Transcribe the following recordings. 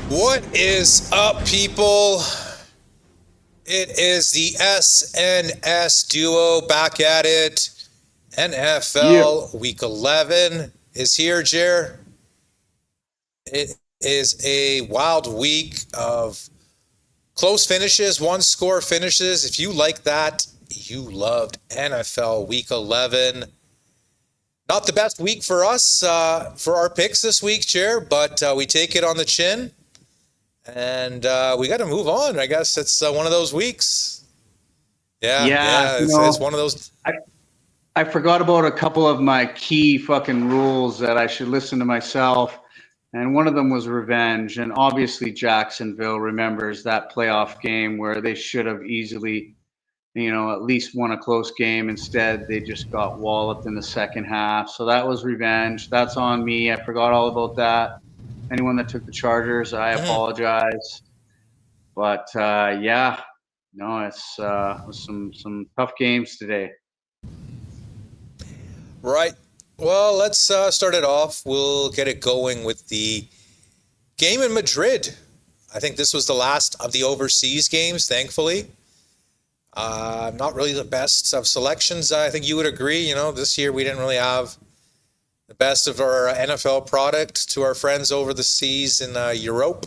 What is up, people? It is the SNS duo back at it. Yeah, NFL Week 11 is here, Jer. It is a wild week of close finishes, one score finishes. If you like that, you loved NFL Week 11. Not the best week for us for our picks this week, Jer, but we take it on the chin. And we got to move on. I guess it's one of those weeks. Yeah, yeah. yeah, it's one of those. I, I forgot about a couple of my key fucking rules that I should listen to myself. And one of them was revenge. And obviously, Jacksonville remembers that playoff game where they should have easily, at least won a close game. Instead, they just got walloped in the second half. So that was revenge. That's on me. I forgot all about that. Anyone that took the Chargers, I Mhm. apologize. But yeah, no, it was some tough games today. Right. Well, let's start it off. We'll get it going with the game in Madrid. I think this was the last of the overseas games, thankfully. Not really the best of selections. I think you would agree. This year we didn't really have the best of our NFL product to our friends over the seas in Europe.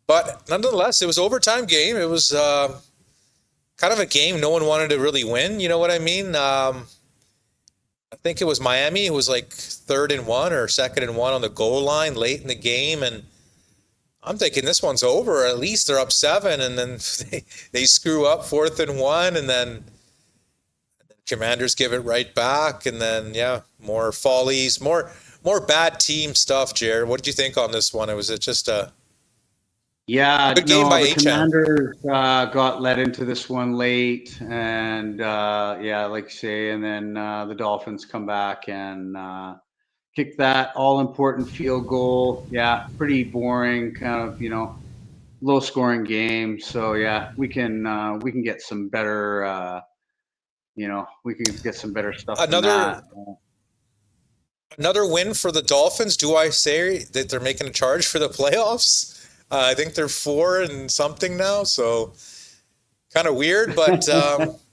But nonetheless, it was overtime game. It was kind of a game no one wanted to really win. You know what I mean? I think it was Miami who was like third and one or second and one on the goal line late in the game. And I'm thinking this one's over. At least they're up seven. And then they screw up fourth and one. And then Commanders give it right back. And then, yeah, more follies, more bad team stuff, Jared. What did you think on this one? Was it just a Yeah, good game no, by the Acham? Commanders got let into this one late, and yeah, like you say, and then the Dolphins come back and kick that all-important field goal. Yeah, pretty boring, kind of, low-scoring game. So yeah, we can get some better, we can get some better stuff than that. Another Another win for the Dolphins. Do I say that they're making a charge for the playoffs? I think they're four and something now, so kind of weird. But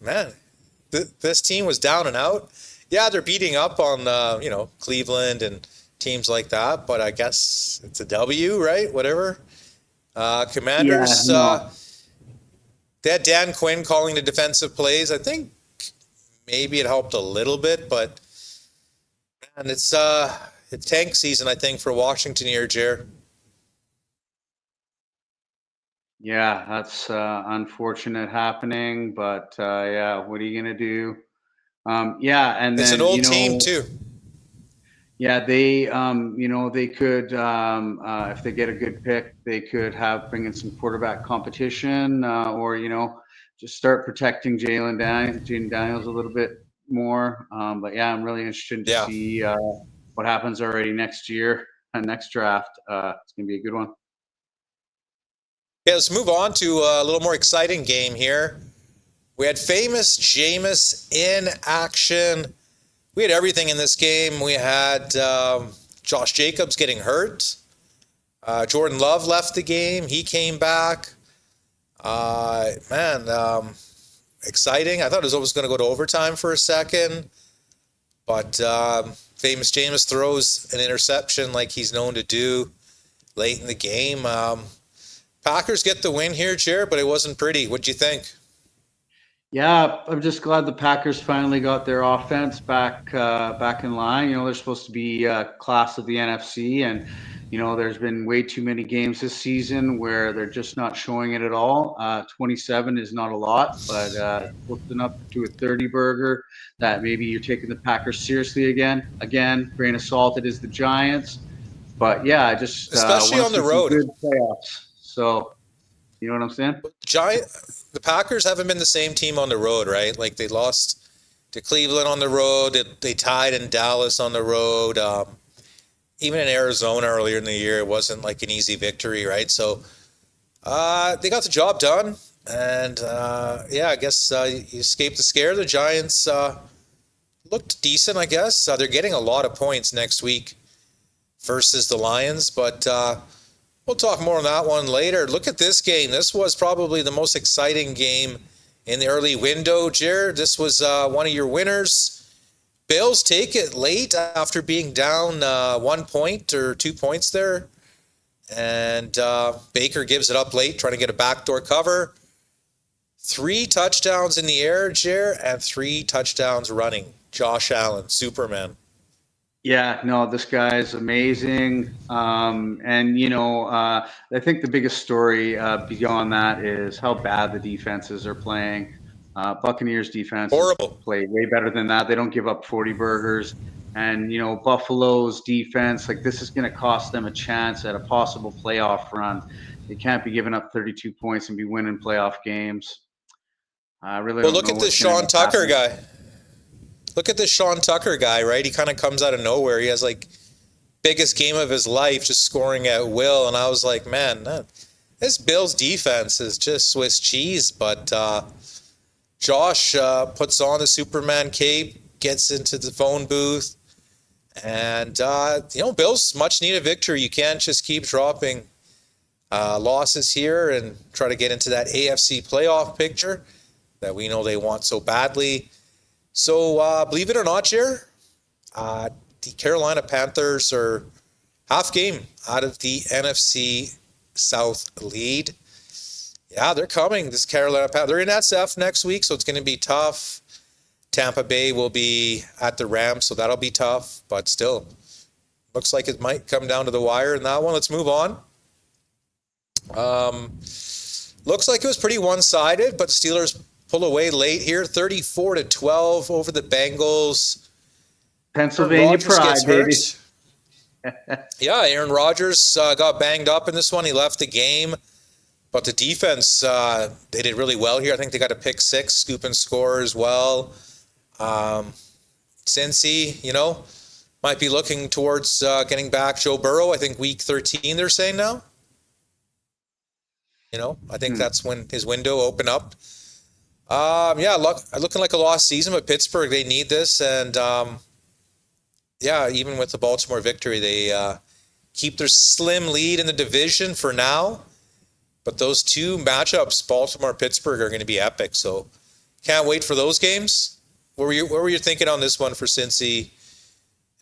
man, this team was down and out. Yeah, they're beating up on Cleveland and teams like that, but I guess it's a W, right? Whatever. Yeah, Commanders. no, They had Dan Quinn calling the defensive plays. I think maybe it helped a little bit, but man, it's tank season. I think for Washington here, Jer. yeah, that's unfortunate happening, but yeah, what are you gonna do? Yeah, and It's an then old team too. yeah, they could if they get a good pick, they could have bring in some quarterback competition, or just start protecting Jalen Daniels a little bit more. But yeah, I'm really interested to Yeah. see what happens already next year and next draft. It's gonna be a good one. Yeah, let's move on to a little more exciting game here. We had famous Jameis in action. We had everything in this game. We had Josh Jacobs getting hurt. Jordan Love left the game. He came back. Man, exciting. I thought it was always going to go to overtime for a second. But famous Jameis throws an interception like he's known to do late in the game. Packers get the win here, Jared, but it wasn't pretty. What'd you think? Yeah, I'm just glad the Packers finally got their offense back in line. They're supposed to be class of the NFC, and there's been way too many games this season where they're just not showing it at all. 27 is not a lot, but close enough to a 30 burger that maybe you're taking the Packers seriously again. Again, grain of salt, it is the Giants, but yeah, I just Especially want to on the see some road. good playoffs. So you know what I'm saying? Giant, the Packers haven't been the same team on the road, right? Like they lost to Cleveland on the road. They tied in Dallas on the road. Even in Arizona earlier in the year, it wasn't like an easy victory, right? So they got the job done. And yeah, I guess you escaped the scare. The Giants looked decent, I guess. They're getting a lot of points next week versus the Lions, but We'll talk more on that one later. Look at this game. This was probably the most exciting game in the early window, Jared. This was one of your winners. Bills take it late after being down 1 point or 2 points there. And Baker gives it up late, trying to get a backdoor cover. 3 touchdowns in the air, Jared, and 3 touchdowns running. Josh Allen, Superman. Yeah, no, this guy is amazing. And, I think the biggest story beyond that is how bad the defenses are playing. Buccaneers defenses Horrible. play way better than that. They don't give up 40 burgers. And, Buffalo's defense, like this is going to cost them a chance at a possible playoff run. They can't be giving up 32 points and be winning playoff games. I really Well, don't look know at this what's going to Sean end up Tucker happening. guy. Look at this Sean Tucker guy, right? He kind of comes out of nowhere. He has like biggest game of his life, just scoring at will. And I was like, man, this Bills defense is just Swiss cheese. But Josh puts on the Superman cape, gets into the phone booth, and Bills much needed victory. You can't just keep dropping losses here and try to get into that AFC playoff picture that we know they want so badly. So believe it or not, Jer, the Carolina Panthers are half game out of the NFC South lead. Yeah, they're coming. This Carolina Panthers, they're in SF next week, so it's going to be tough. Tampa Bay will be at the Rams, so that'll be tough. But still, looks like it might come down to the wire in that one. Let's move on. Looks like it was pretty one-sided, but Steelers pull away late here, 34-12 over the Bengals. Pennsylvania Rodgers pride, gets baby. hurt. Yeah, Aaron Rodgers got banged up in this one. He left the game. But the defense, they did really well here. I think they got a pick six, scoop and score as well. Cincy, might be looking towards getting back Joe Burrow. I think week 13, they're saying now. I think that's when his window opened up. Looking like a lost season, but Pittsburgh, they need this. And, even with the Baltimore victory, they keep their slim lead in the division for now. But those two matchups, Baltimore-Pittsburgh, are going to be epic. So can't wait for those games. What were you thinking on this one for Cincy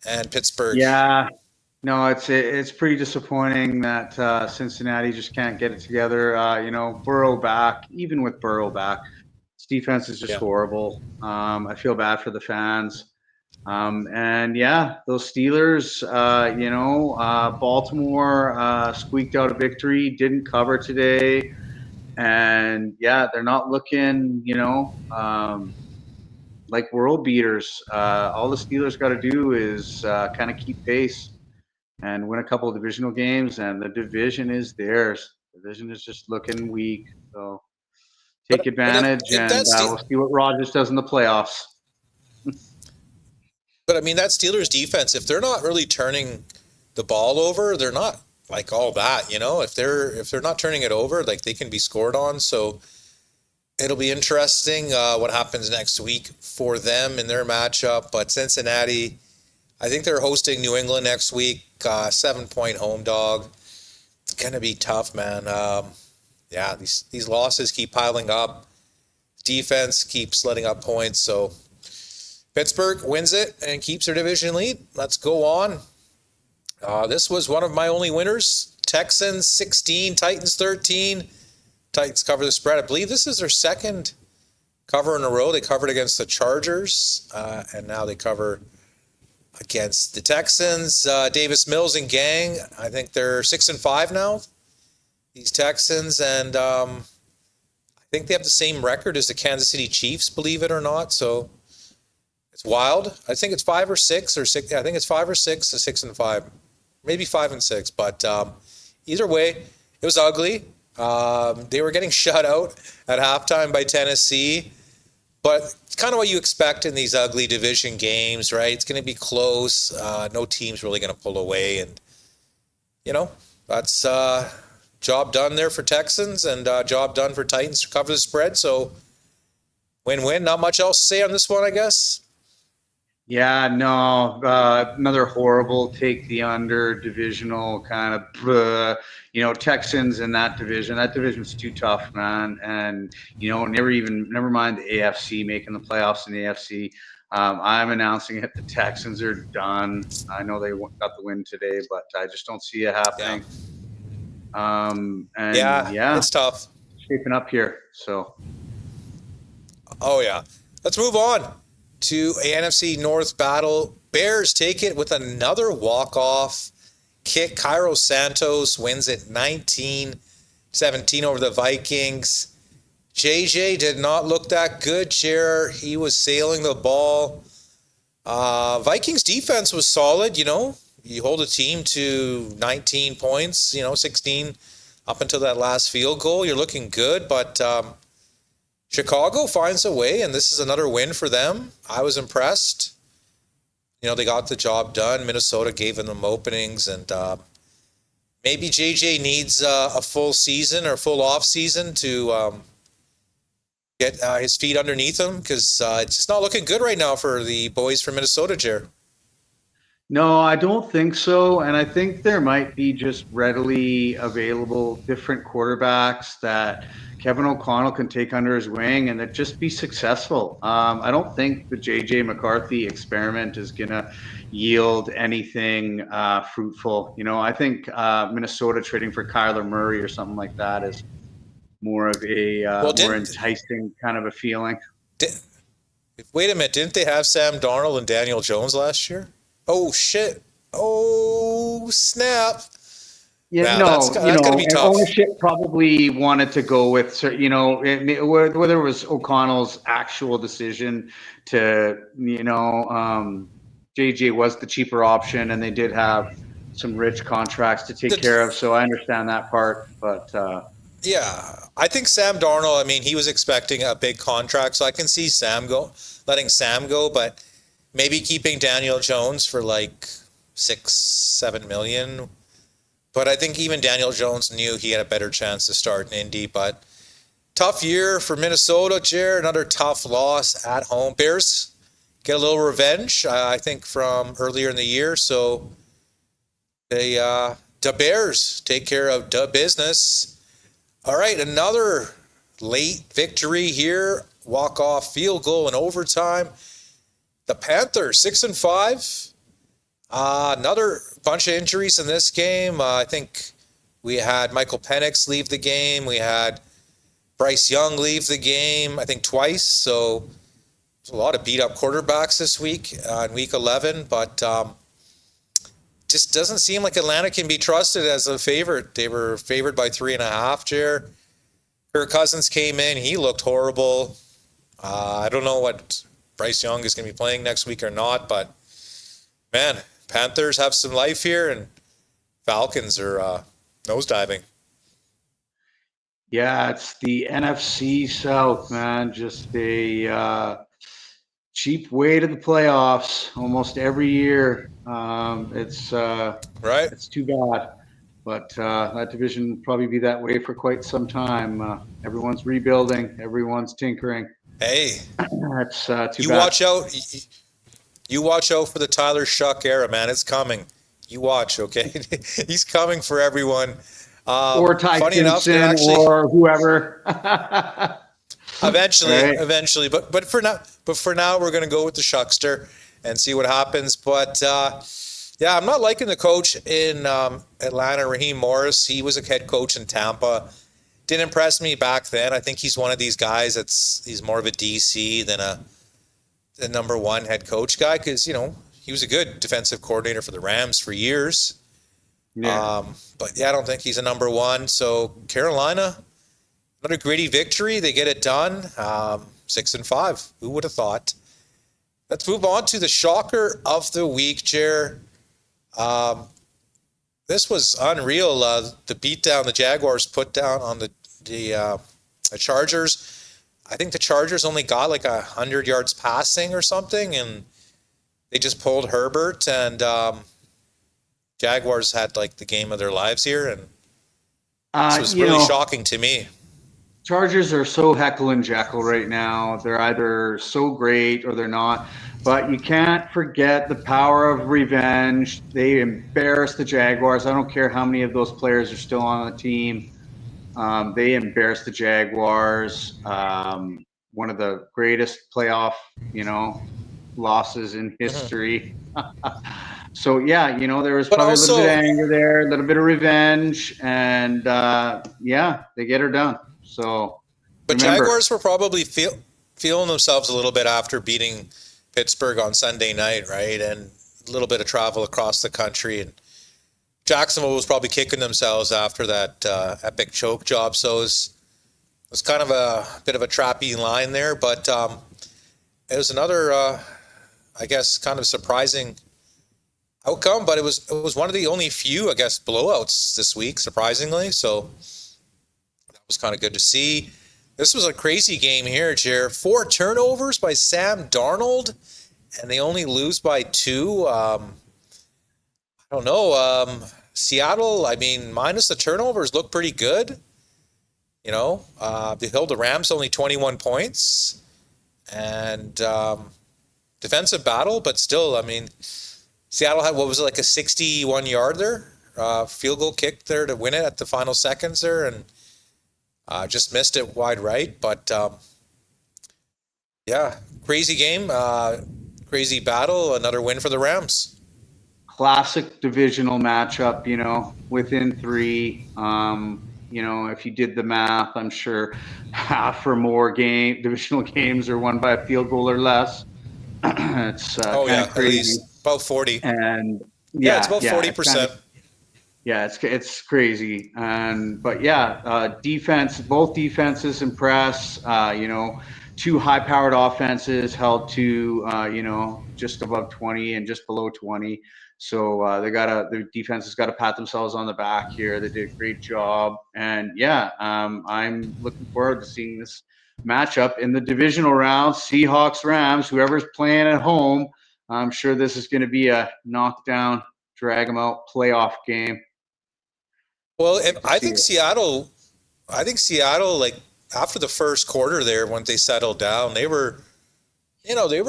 and Pittsburgh? Yeah, no, it's pretty disappointing that Cincinnati just can't get it together. Burrow back, even with Burrow back, this defense is just horrible. I feel bad for the fans. Those Steelers, Baltimore squeaked out a victory, didn't cover today. And they're not looking, like world beaters. All the Steelers got to do is kind of keep pace and win a couple of divisional games, and the division is theirs. The division is just looking weak. So take advantage, if and we'll see what Rodgers does in the playoffs. But I mean, that Steelers defense, if they're not really turning the ball over, they're not like all that, If they're not turning it over, like they can be scored on. So it'll be interesting what happens next week for them in their matchup. But Cincinnati, I think they're hosting New England next week. 7-point home dog. It's gonna be tough, man. These losses keep piling up. Defense keeps letting up points. So Pittsburgh wins it and keeps their division lead. Let's go on. This was one of my only winners. Texans 16, Titans 13. Titans cover the spread. I believe this is their second cover in a row. They covered against the Chargers, and now they cover against the Texans. Davis Mills and gang, I think they're 6-5 now, these Texans, and I think they have the same record as the Kansas City Chiefs, believe it or not. So it's wild. I think it's 5 or 6 or 6. I think it's 5 or 6 to 6-5, maybe 5 and 6. But either way, it was ugly. They were getting shut out at halftime by Tennessee, but it's kind of what you expect in these ugly division games, right? It's going to be close. No team's really going to pull away, and that's job done there for Texans and job done for Titans to cover the spread. So win-win. Not much else to say on this one, I guess. Yeah, no, another horrible take the under divisional kind of, Texans in that division. That division's too tough, man. And, never mind the AFC making the playoffs in the AFC. I'm announcing it. The Texans are done. I know they got the win today, but I just don't see it Yeah. happening. And Yeah, yeah, it's tough. shaping up here. So, Oh, yeah. Let's move on to a NFC North battle. Bears take it with another walk-off kick. Cairo Santos wins it 19-17 over the Vikings. JJ did not look that good, Chair. He was sailing the ball. Vikings defense was solid, You hold a team to 19 points, 16 up until that last field goal. You're looking good, but Chicago finds a way, and this is another win for them. I was impressed. They got the job done. Minnesota gave them openings, and maybe JJ needs a full season or full off season to get his feet underneath him, because it's just not looking good right now for the boys from Minnesota, Jer. no, I don't think so. And I think there might be just readily available different quarterbacks that Kevin O'Connell can take under his wing and that just be successful. I don't think the JJ McCarthy experiment is going to yield anything fruitful. I think Minnesota trading for Kyler Murray or something like that is more of a Well, more didn't enticing kind of a feeling. di- wait a minute? Didn't they have Sam Darnold and Daniel Jones last year? Oh shit! Oh snap! Yeah, Yeah, that's no, that's gonna be and tough. ownership probably wanted to go with, whether it was O'Connell's actual decision to, JJ was the cheaper option, and they did have some rich contracts to take care of. The, So I understand that part, but Yeah, I think Sam Darnold. I mean, he was expecting a big contract, so I can see letting Sam go, but maybe keeping Daniel Jones for like 6-7 million. But I think even Daniel Jones knew he had a better chance to start in Indy. But tough year for Minnesota, Jared. Another tough loss at home. Bears get a little revenge, I think, from earlier in the year. So the Bears take care of the business. All right, another late victory here. Walk-off field goal in overtime. The Panthers 6-5. Another bunch of injuries in this game. I think we had Michael Penix leave the game. We had Bryce Young leave the game, I think twice. So there's a lot of beat up quarterbacks this week in week 11. But just doesn't seem like Atlanta can be trusted as a favorite. They were favored by 3.5, Jer. Kirk Cousins came in. He looked horrible. I don't know what Bryce Young is going to be playing next week or not, but man, Panthers have some life here, and Falcons are nosediving. yeah, it's the NFC South, man. Just a cheap way to the playoffs almost every year. Right? It's too bad, but that division will probably be that way for quite some time. Everyone's rebuilding, everyone's tinkering. Hey, That's too you bad. watch out. You watch out for the Tyler Shuck era, man. It's coming. You watch, okay? He's coming for everyone. Or Ty Funny enough, they're Simpson actually or whoever. Right? eventually. But for now, we're going to go with the Shuckster and see what happens. But yeah, I'm not liking the coach in Atlanta, Raheem Morris. He was a head coach in Tampa. Didn't impress me back then. I think he's one of these guys he's more of a DC than the number one head coach guy, because he was a good defensive coordinator for the Rams for years. Yeah. But yeah, I don't think he's a number one. So Carolina, another gritty victory. They get it done. 6-5. Who would have thought? Let's move on to the shocker of the week, Jer. This was unreal. The beatdown the Jaguars put down on the Chargers. I think the Chargers only got like 100 yards passing or something, and they just pulled Herbert, and Jaguars had like the game of their lives here, and this was really shocking to me. Chargers are so heckle and jekyll right now. They're either so great or they're not. But you can't forget the power of revenge. They embarrassed the Jaguars. I don't care how many of those players are still on the team. They embarrassed the Jaguars. One of the greatest playoff, losses in Mhm. history. So yeah, there was But probably a little bit of also, anger there, a little bit of revenge, and yeah, they get her done. So but remember, Jaguars were probably feeling themselves a little bit after beating Pittsburgh on Sunday night, right? And a little bit of travel across the country, and Jacksonville was probably kicking themselves after that epic choke job. So it was kind of a bit of a trappy line there, but it was another, I guess, kind of surprising outcome. But it was one of the only few, I guess, blowouts this week, surprisingly. So that was kind of good to see. This was a crazy game here, Jer. 4 turnovers by Sam Darnold, and they only lose by 2. I don't know. Seattle, I mean, minus the turnovers, look pretty good. They held the Rams only 21 points, and defensive battle, but still, I mean, Seattle had, what was it, like a 61-yarder field goal kick there to win it at the final seconds there, and just missed it wide right. But yeah, crazy game, crazy battle, another win for the Rams. classic divisional matchup. Within three. If you did the math, I'm sure half or more divisional games are won by a field goal or less. It's Oh kind yeah, of at crazy, least about 40. and Yeah, it's yeah, about yeah, it's kind of 40%. yeah, it's crazy, and but yeah, defense. Both defenses impress. Two high-powered offenses held to just above 20 and just below 20. So the defense has got to pat themselves on the back here. They did a great job, and yeah, I'm looking forward to seeing this matchup in the divisional round. Seahawks Rams. Whoever's playing at home, I'm sure this is going to be a knockdown, drag them out playoff game. Well, Like to I see think it. Seattle, like after the first quarter there, when they settled down, they were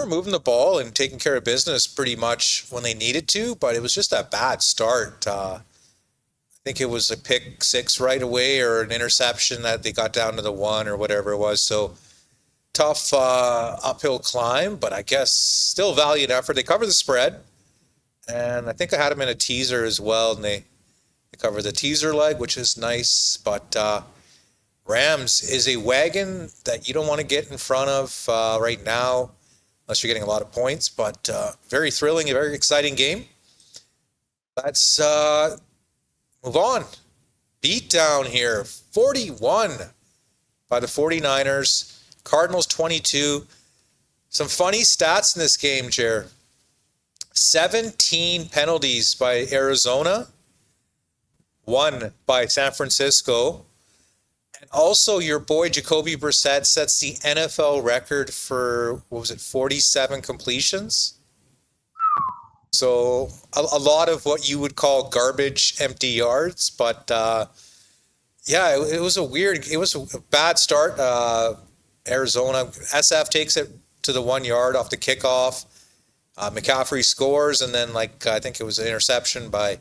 moving the ball and taking care of business pretty much when they needed to, but it was just a bad start. I think it was a pick six right away or an interception that they got down to the one or whatever it was. So tough uphill climb, but I guess still valiant effort. They covered the spread, and I think I had them in a teaser as well, and they covered the teaser leg, which is nice. But Rams is a wagon that you don't want to get in front of right now, unless you're getting a lot of points. But very thrilling, a very exciting game. Let's move on. Beat down here, 41 by the 49ers. Cardinals 22. Some funny stats in this game, Jer. 17 penalties by Arizona, 1 by San Francisco. And also, your boy Jacoby Brissett sets the NFL record for, what was it, 47 completions? So a lot of what you would call garbage empty yards. But yeah, it was a bad start. Arizona, SF takes it to the 1 yard off the kickoff. McCaffrey scores, and then I think it was an interception by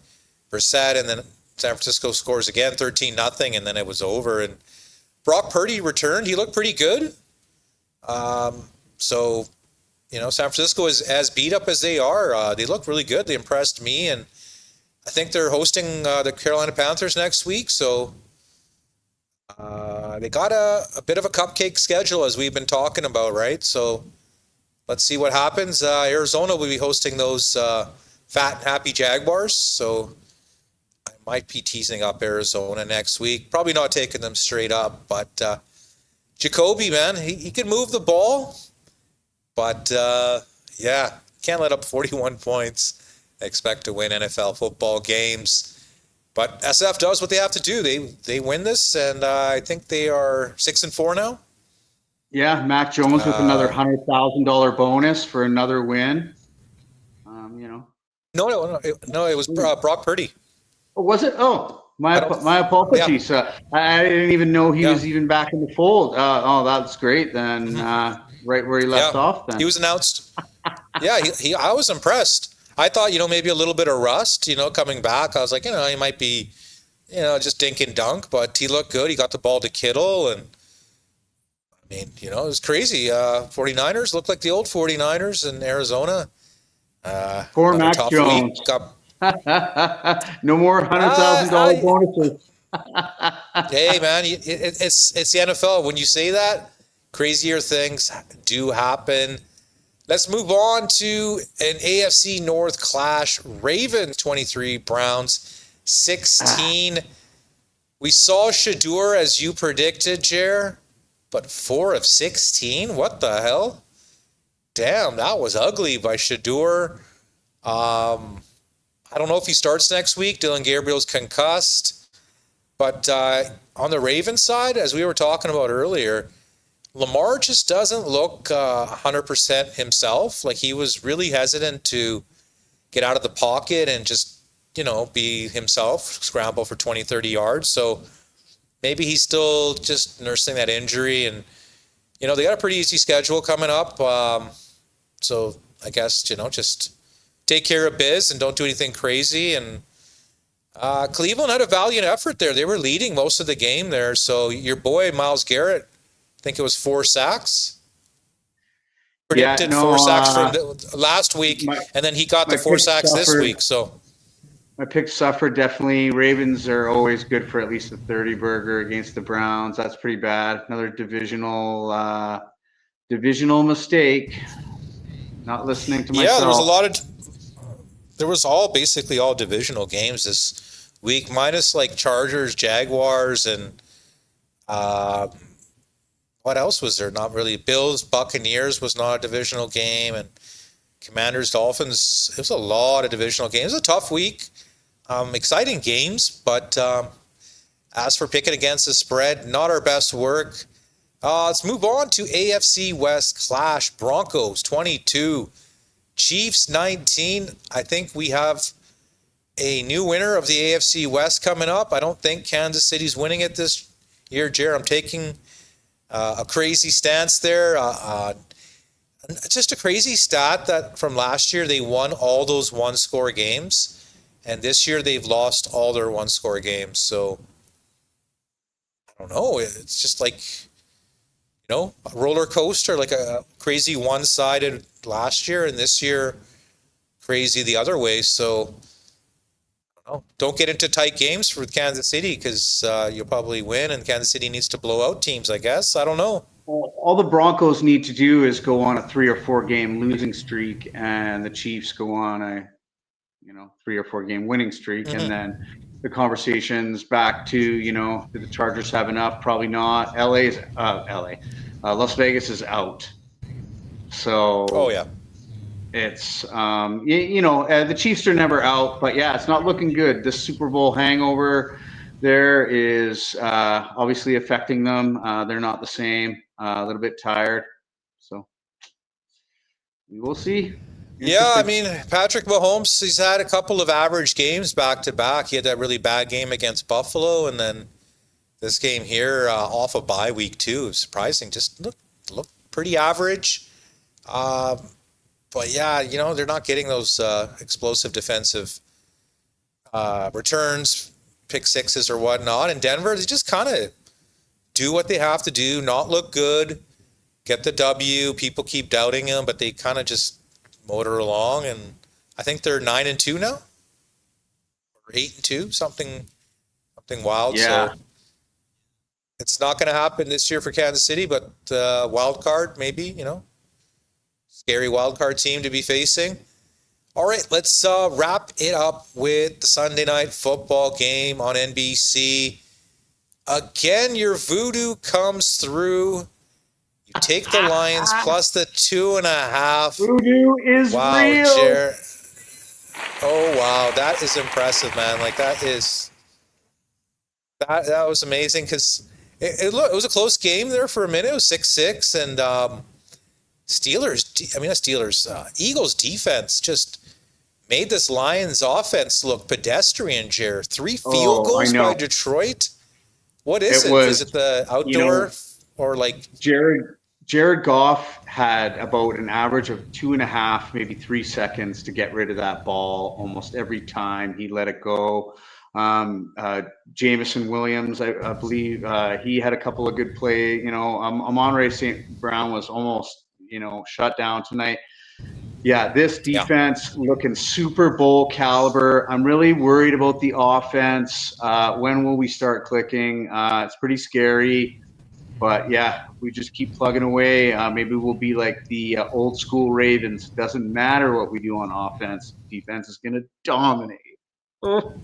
Brissett, and then San Francisco scores again, 13-0, and then it was over. And Brock Purdy returned. He looked pretty good. So, San Francisco is as beat up as they are. They look really good. They impressed me, and I think they're hosting the Carolina Panthers next week. So they got a bit of a cupcake schedule, as we've been talking about, right? So let's see what happens. Arizona will be hosting those fat and happy Jaguars. So I might be teasing up Arizona next week. Probably not taking them straight up, but Jacoby, man, he can move the ball. But yeah, can't let up 41 points. Expect to win NFL football games. But SF does what they have to do. They win this, and I think they are 6-4 now. Yeah, Mac Jones with another Uh, $100,000 bonus for another win. no, it was Oh, Brock Purdy. was it? Oh, I don't. My Yeah, apologies. I didn't even know he yeah, was even back in the fold. Oh, that's great. Then hmm right where he left yeah. off. He Then. was announced. Yeah, he. I was impressed. I thought, maybe a little bit of rust, coming back. I was like, he might be, just dink and dunk, but he looked good. He got the ball to Kittle, and I mean, it was crazy. 49ers looked like the old 49ers in Arizona. Poor Another Mac tough week. Jones. No more $100,000 I, bonuses. hey man, it's the NFL. When you say that, crazier things do happen. Let's move on to an AFC North clash. Ravens 23, Browns 16. We saw Shadur as you predicted, Jer, but 4 of 16? What the hell? Damn, that was ugly by Shadur. I don't know if he starts next week. Dylan Gabriel's concussed. But on the Ravens side, as we were talking about earlier, Lamar just doesn't look 100% himself. Like, he was really hesitant to get out of the pocket and just, be himself, scramble for 20, 30 yards. So maybe he's still just nursing that injury. And, they got a pretty easy schedule coming up. So I guess, just take care of biz and don't do anything crazy. And Cleveland had a valiant effort there. They were leading most of the game there. So your boy, Myles Garrett, I think it was 4 sacks. Yeah, Predicted no. 4 sacks from last week, My and then he got the my 4 sacks this week. So, picks suffered definitely. Ravens are always good for at least a 30 burger against the Browns. That's pretty bad. Another divisional mistake. Not listening to yeah, myself. there was basically all divisional games this week, minus like Chargers, Jaguars, and uh, what else was there? Not really. Bills, Buccaneers was not a divisional game, and Commanders, Dolphins. It was a lot of divisional games. It was a tough week. Exciting games, but as for picking against the spread, not our best work. Let's move on to AFC West clash. Broncos 22, Chiefs 19. I think we have a new winner of the AFC West coming up. I don't think Kansas City's winning it this year, Jer. I'm taking a crazy stance there. Just a crazy stat that from last year they won all those one-score games, and this year they've lost all their one-score games. So I don't know. It's just like, a roller coaster, like a crazy one-sided last year, and this year crazy the other way. So I don't know. Don't get into tight games for Kansas City because you'll probably win, and Kansas City needs to blow out teams, I guess. I don't know. All the Broncos need to do is go on a 3 or 4 game losing streak, and the Chiefs go on a 3 or 4 game winning streak, and Mm-hmm. then the conversations back to do the Chargers have enough? Probably not. Las Vegas is out, Oh, so yeah. it's the Chiefs are never out, but yeah, it's not looking good. The Super Bowl hangover there is obviously affecting them. They're not the same. A little bit tired, so we will see. Yeah, I Interesting. mean, Patrick Mahomes, he's had a couple of average games back to back. He had that really bad game against Buffalo, and then this game here off a bye week too. Surprising, just look pretty average. Um, but yeah, they're not getting those explosive defensive returns, pick sixes or whatnot. In Denver, they just kind of do what they have to do, not look good, get the W. People keep doubting them, but they kind of just motor along. And I think they're 9-2 now, or 8-2, something wild. Yeah. So it's not going to happen this year for Kansas City, but wild card maybe, scary wild card team to be facing. All right, let's wrap it up with the Sunday night football game on NBC. Again, your voodoo comes through. You take the Lions plus the 2.5. Voodoo is Wow, real. Jared. Oh, wow. That is impressive, man. Like, that was amazing because it was a close game there for a minute. It was 6-6. And Eagles defense just made this Lions offense look pedestrian, Jer. 3 field Oh, I goals by know. Detroit. What is It it? Is was, it the you know, outdoor or like, Jared Jared Goff had about an average of 2.5, maybe 3 seconds to get rid of that ball almost every time he let it go. Um, uh, Jameson Williams, I believe, he had a couple of good play. Amon-Ra St. Brown was almost, shut down tonight. Yeah, this yeah? defense looking Super Bowl caliber. I'm really worried about the offense. When will we start clicking? It's pretty scary. But yeah, we just keep plugging away. Maybe we'll be like the old school Ravens. Doesn't matter what we do on offense. Defense is going to dominate.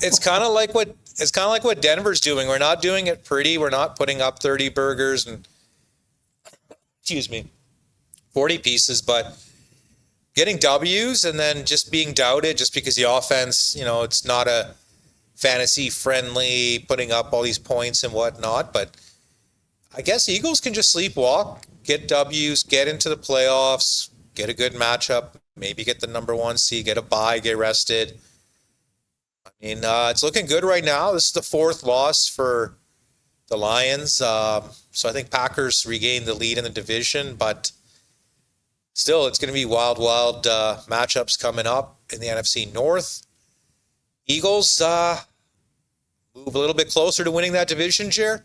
It's kind of like what Denver's doing. We're not doing it pretty. We're not putting up 30 burgers and, excuse me, 40 pieces, but getting W's and then just being doubted just because the offense, it's not a fantasy friendly, putting up all these points and whatnot. But I guess Eagles can just sleepwalk, get W's, get into the playoffs, get a good matchup, maybe get the number 1 seed, get a bye, get rested. I mean, it's looking good right now. This is the 4th loss for the Lions. So I think Packers regained the lead in the division, but still, it's going to be wild matchups coming up in the NFC North. Eagles move a little bit closer to winning that division, Jer.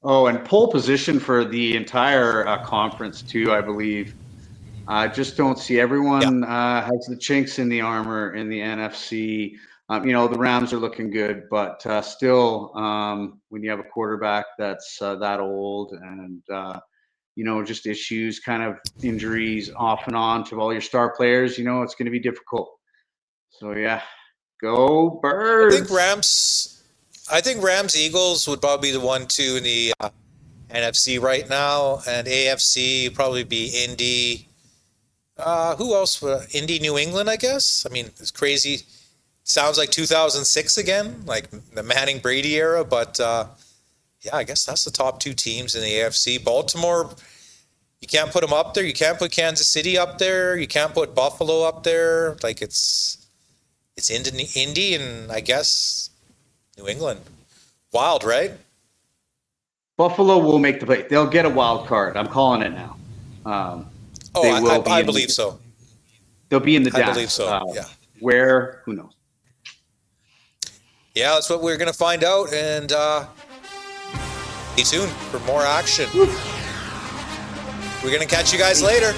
Oh, and pole position for the entire conference too, I believe. I just don't see Yeah. everyone has the chinks in the armor in the NFC. The Rams are looking good, but still, when you have a quarterback that's that old and just issues, kind of injuries off and on to all your star players, it's going to be difficult. So yeah, go I think Birds. Rams. I think Rams Eagles would probably be the 1-2 in the NFC right now, and AFC probably be Indy. Who else? Indy, New England, I guess. I mean, it's crazy. Sounds like 2006 again, like the Manning Brady era. But yeah, I guess that's the top 2 teams in the AFC. Baltimore, you can't put them up there. You can't put Kansas City up there. You can't put Buffalo up there. Like it's Indy, and I guess New England. Wild, right? Buffalo will make the play. They'll get a wild card. I'm calling it now. Oh, They I, will I, be I in believe the. so. They'll be in the I believe dance. so. Yeah. Where? Who knows? Yeah, that's what we're going to find out. And stay tuned for more action. We're going to catch you guys later.